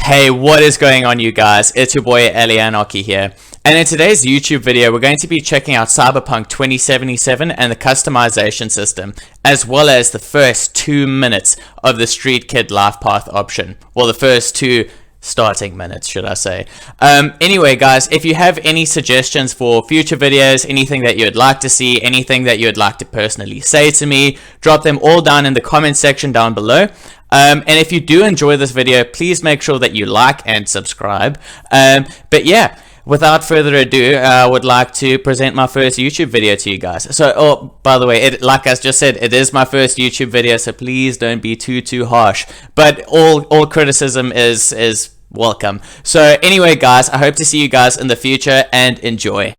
Hey, what is going on, you guys? It's your boy Elianoki here, and in today's YouTube video we're going to be checking out Cyberpunk 2077 and the customization system, as well as the first 2 minutes of the Streetkid life path option. Well, the first 2 starting minutes, should I say. Anyway, guys, if you have any suggestions for future videos, anything that you would like to see, anything that you would like to personally say to me, drop them all down in the comment section down below. And if you do enjoy this video, please make sure that you like and subscribe. But yeah, without further ado, I would like to present my first YouTube video to you guys. So, oh, by the way, like I just said, it is my first YouTube video, so please don't be too harsh. But all criticism is welcome. So anyway, guys, I hope to see you guys in the future, and enjoy.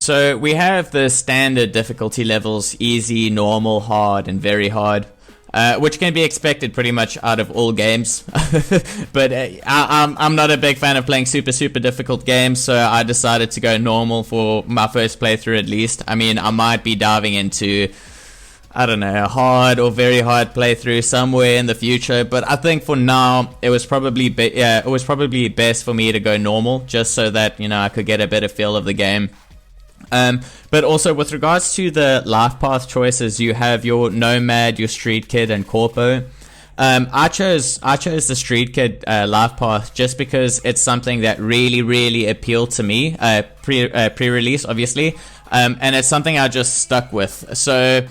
So we have the standard difficulty levels: easy, normal, hard, and very hard, which can be expected pretty much out of all games. But I'm not a big fan of playing super difficult games, so I decided to go normal for my first playthrough at least. I mean, I might be diving into, I don't know, a hard or very hard playthrough somewhere in the future, but I think for now it was probably best for me to go normal, just so that, you know, I could get a better feel of the game. But also with regards to the life path choices, you have your Nomad, your Street Kid, and Corpo. I chose the Street Kid life path just because it's something that really appealed to me pre-release, obviously, and it's something I just stuck with. So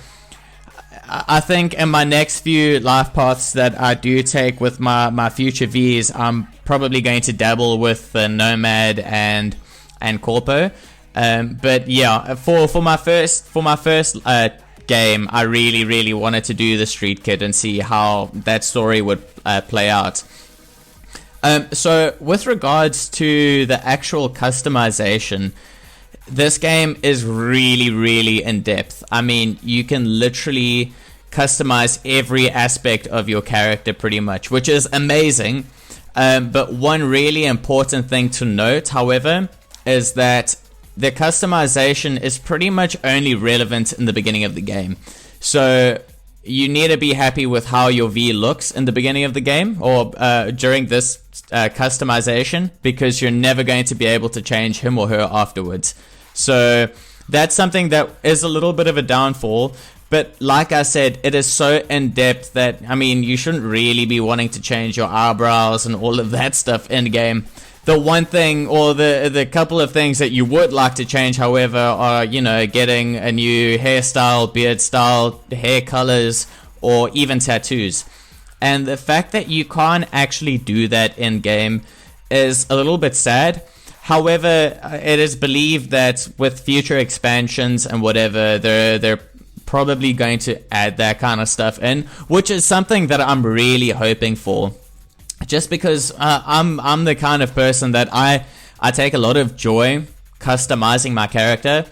I think in my next few life paths that I do take with my future Vs, I'm probably going to dabble with the Nomad and Corpo. But yeah, for my first game, I really wanted to do the Street Kid and see how that story would play out. So with regards to the actual customization, this game is really in depth. I mean, you can literally customize every aspect of your character pretty much, which is amazing. But one really important thing to note, however, is that the customization is pretty much only relevant in the beginning of the game. So you need to be happy with how your V looks in the beginning of the game, or during this customization, because you're never going to be able to change him or her afterwards. So that's something that is a little bit of a downfall. But like I said, it is so in depth that, I mean, you shouldn't really be wanting to change your eyebrows and all of that stuff in game. The one thing, or the couple of things that you would like to change, however, are, you know, getting a new hairstyle, beard style, hair colors, or even tattoos. And the fact that you can't actually do that in game is a little bit sad. However, it is believed that with future expansions and whatever, they're probably going to add that kind of stuff in, which is something that I'm really hoping for. Just because I'm the kind of person that I take a lot of joy customizing my character,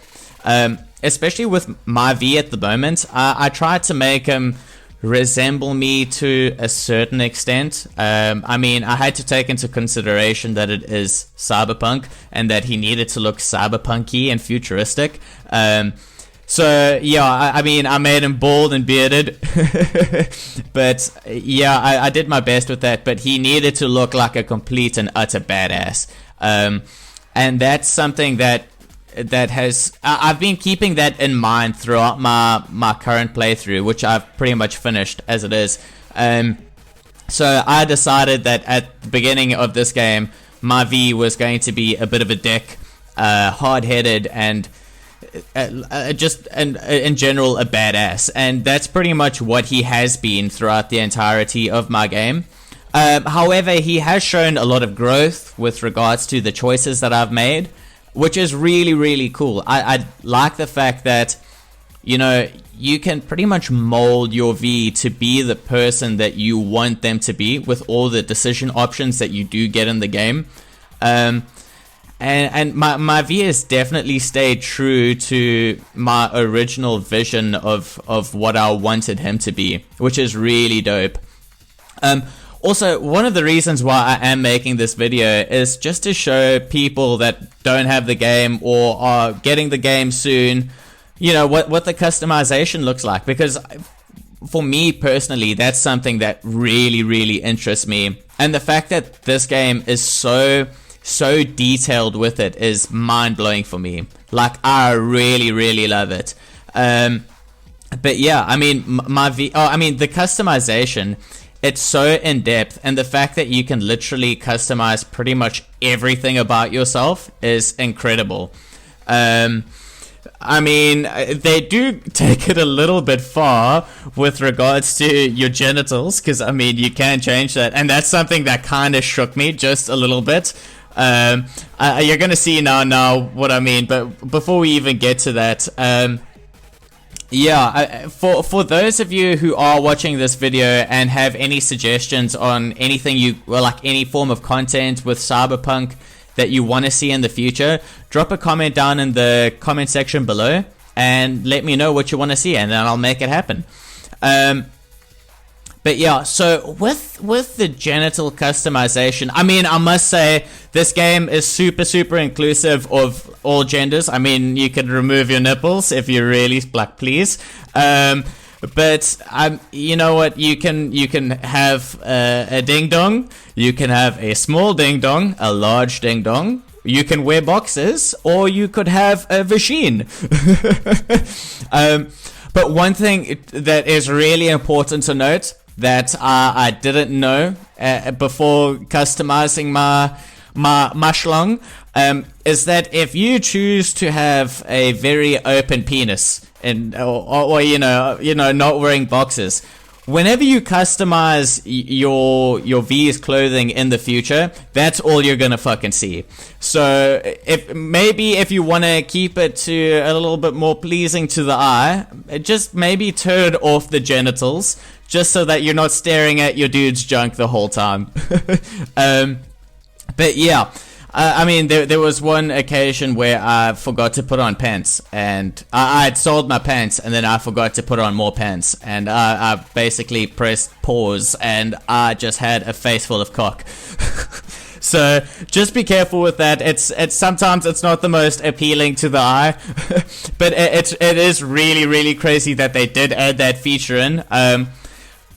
especially with my V at the moment. I try to make him resemble me to a certain extent. I mean, I had to take into consideration that it is Cyberpunk and that he needed to look cyberpunky and futuristic. So yeah, I mean, I made him bald and bearded, but yeah, I did my best with that, but he needed to look like a complete and utter badass. And that's something that has, I've been keeping that in mind throughout my current playthrough, which I've pretty much finished as it is. So I decided that at the beginning of this game, my V was going to be a bit of a dick, hard-headed, and just in general a badass, and that's pretty much what he has been throughout the entirety of my game. However, he has shown a lot of growth with regards to the choices that I've made, which is really cool. I like the fact that, you know, you can pretty much mold your V to be the person that you want them to be with all the decision options that you do get in the game. And my V has definitely stayed true to my original vision of what I wanted him to be, which is really dope. Also, one of the reasons why I am making this video is just to show people that don't have the game or are getting the game soon, you know, what the customization looks like. Because for me personally, that's something that really, really interests me. And the fact that this game is so detailed with it is mind-blowing for me. Like, I really, really love it. But yeah, I mean, the customization, it's so in-depth, and the fact that you can literally customize pretty much everything about yourself is incredible. I mean, they do take it a little bit far with regards to your genitals, because, I mean, you can change that, and that's something that kind of shook me just a little bit. You're gonna see now what I mean, but before we even get to that, yeah, for those of you who are watching this video and have any suggestions on anything like any form of content with Cyberpunk that you want to see in the future, drop a comment down in the comment section below and let me know what you want to see, and then I'll make it happen. But yeah, so with the genital customization, I mean, I must say this game is super inclusive of all genders. I mean, you can remove your nipples if you really like, please. But you know what? You can have a ding dong. You can have a small ding dong, a large ding dong. You can wear boxes, or you could have a vagine. But one thing that is really important to note that I didn't know before customizing my schlong, is that if you choose to have a very open penis and or you know not wearing boxes, whenever you customize your V's clothing in the future, that's all you're gonna fucking see. So if you want to keep it to a little bit more pleasing to the eye, just maybe turn off the genitals, just so that you're not staring at your dude's junk the whole time. But yeah, I mean, there was one occasion where I forgot to put on pants, and I had sold my pants, and then I forgot to put on more pants, and I basically pressed pause, and I just had a face full of cock. So just be careful with that. It's sometimes it's not the most appealing to the eye, but it is really crazy that they did add that feature in.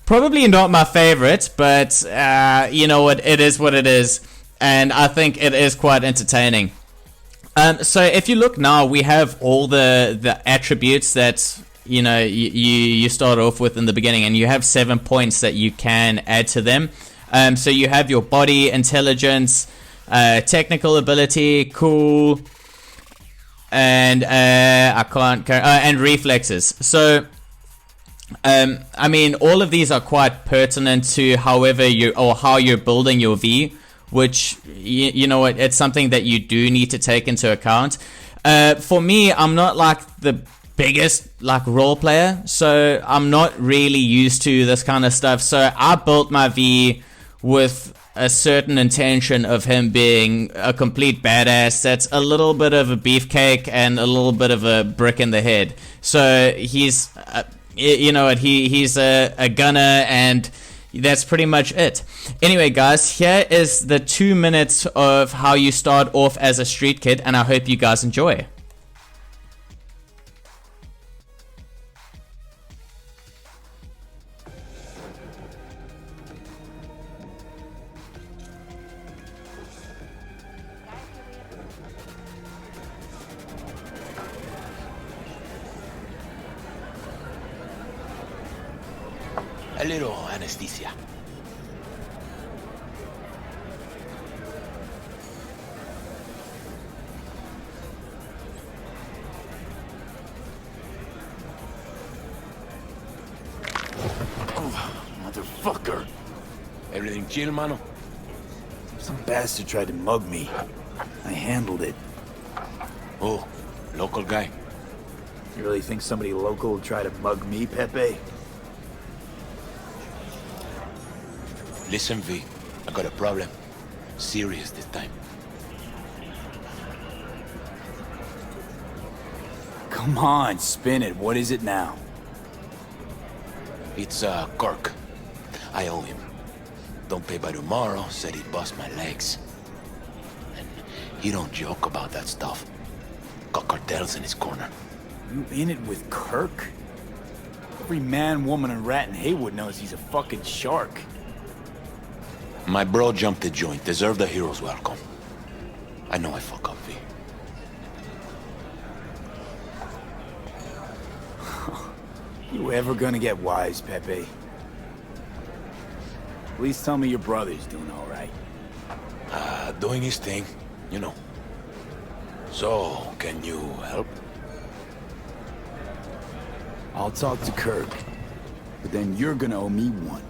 Probably not my favorite, but you know what? It is what it is. And I think it is quite entertaining. So if you look now, we have all the attributes that you start off with in the beginning, and you have 7 points that you can add to them. So you have your body, intelligence, technical ability, cool, and and reflexes. So I mean, all of these are quite pertinent to how you're building your V, which you know what, it's something that you do need to take into account. For me, I'm not like the biggest like role player, so I'm not really used to this kind of stuff. So I built my V with a certain intention of him being a complete badass that's a little bit of a beefcake and a little bit of a brick in the head. So he's you know what, he's a gunner, and that's pretty much it. Anyway, guys, here is the 2 minutes of how you start off as a street kid, and I hope you guys enjoy. A little anesthesia. Oh, motherfucker. Everything chill, mano? Some bastard tried to mug me. I handled it. Oh, local guy. You really think somebody local would try to mug me, Pepe? Listen, V, I got a problem. Serious this time. Come on, spin it. What is it now? It's Kirk. I owe him. don't pay by tomorrow, said he'd bust my legs. And he don't joke about that stuff. Got cartels in his corner. You in it with Kirk? Every man, woman, and rat in Haywood knows he's a fucking shark. My bro jumped the joint. Deserved a hero's welcome. I know I fuck up, V. You ever gonna get wise, Pepe? Please tell me your brother's doing all right. Doing his thing, you know. So, can you help? I'll talk to Kirk, but then you're gonna owe me one.